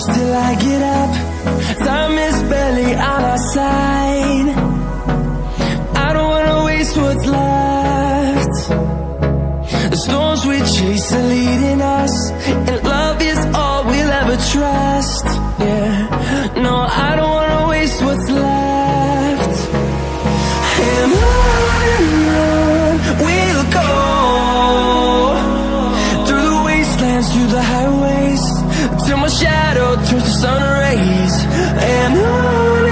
close till I get up. Time is barely on our side. I don't wanna waste what's left. The storms we chase are leading us, and love is all we'll ever trust. Yeah, no, I don't wanna waste what's left. And on we'll go, through the wastelands, through the highways, till my shadow turns to sun rays. And on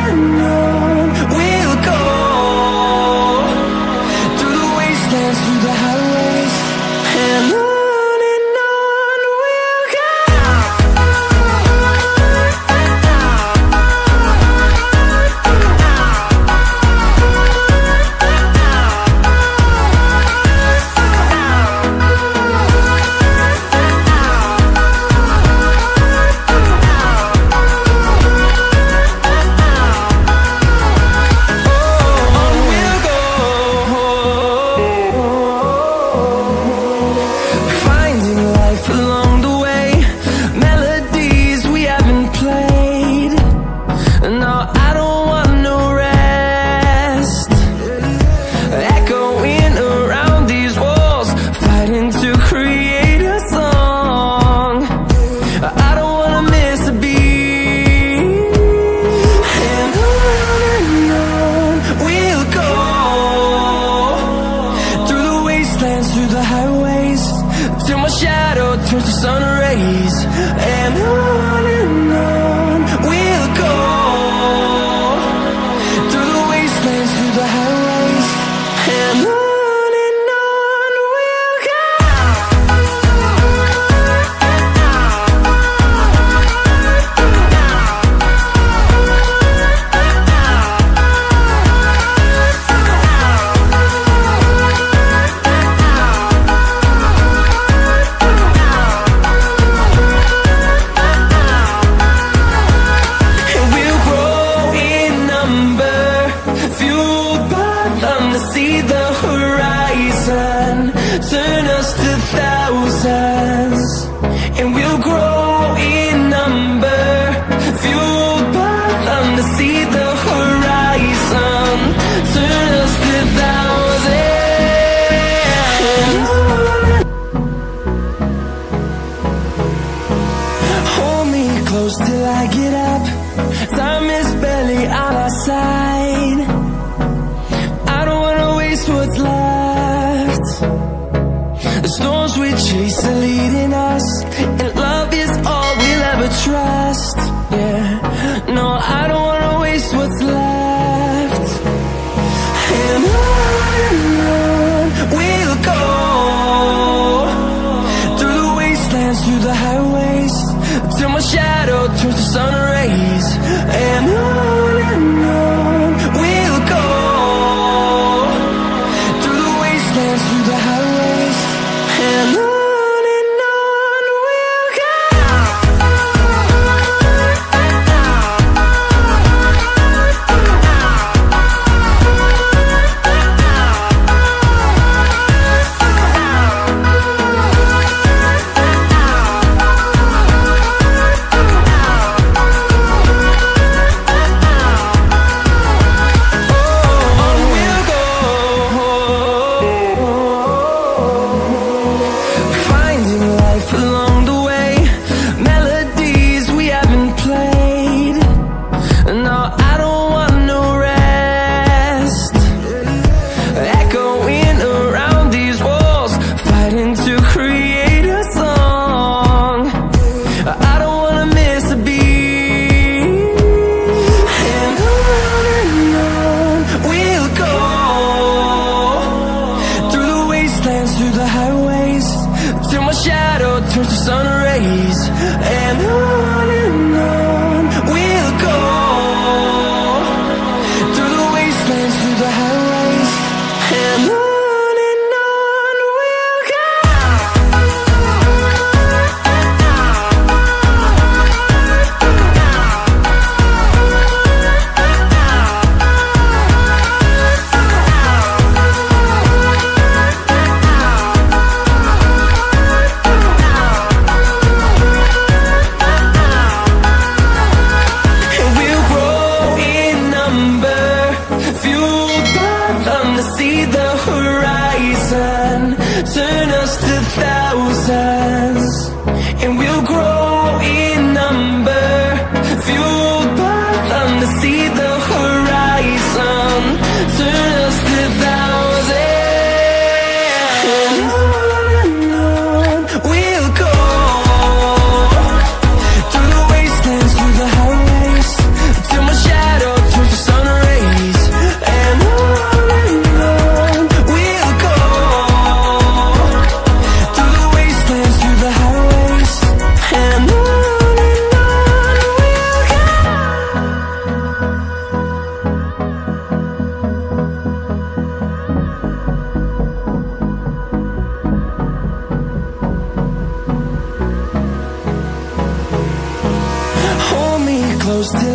we'll go, through the wastelands, through the highways, and on we'll go. Till I get up, time is barely on our side. I don't wanna waste what's left. The storms we chase are leading us, and love is all we'll ever trust. Yeah, no, I don't wanna waste what's left. And on we'll go, through the wastelands, through the highways, till my shadow turns to sun rays. And on we'll go, through the wastelands, through the highways, and on we'll go.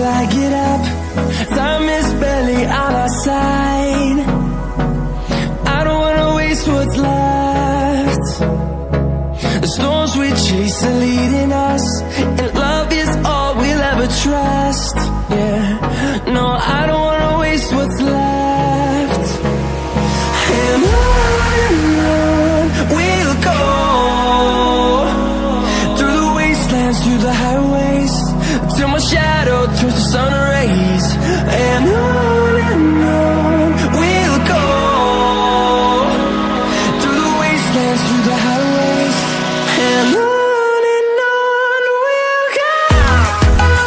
till I get up. Time is barely on our side. I don't wanna waste what's left. The storms we chase are leading us, and love is all we'll ever trust. Yeah, no, I don't wanna waste what's left. And on we'll go, through the wastelands, through the highways, till my shadow turns to sun rays. And on we'll go, through the wastelands, through the highways.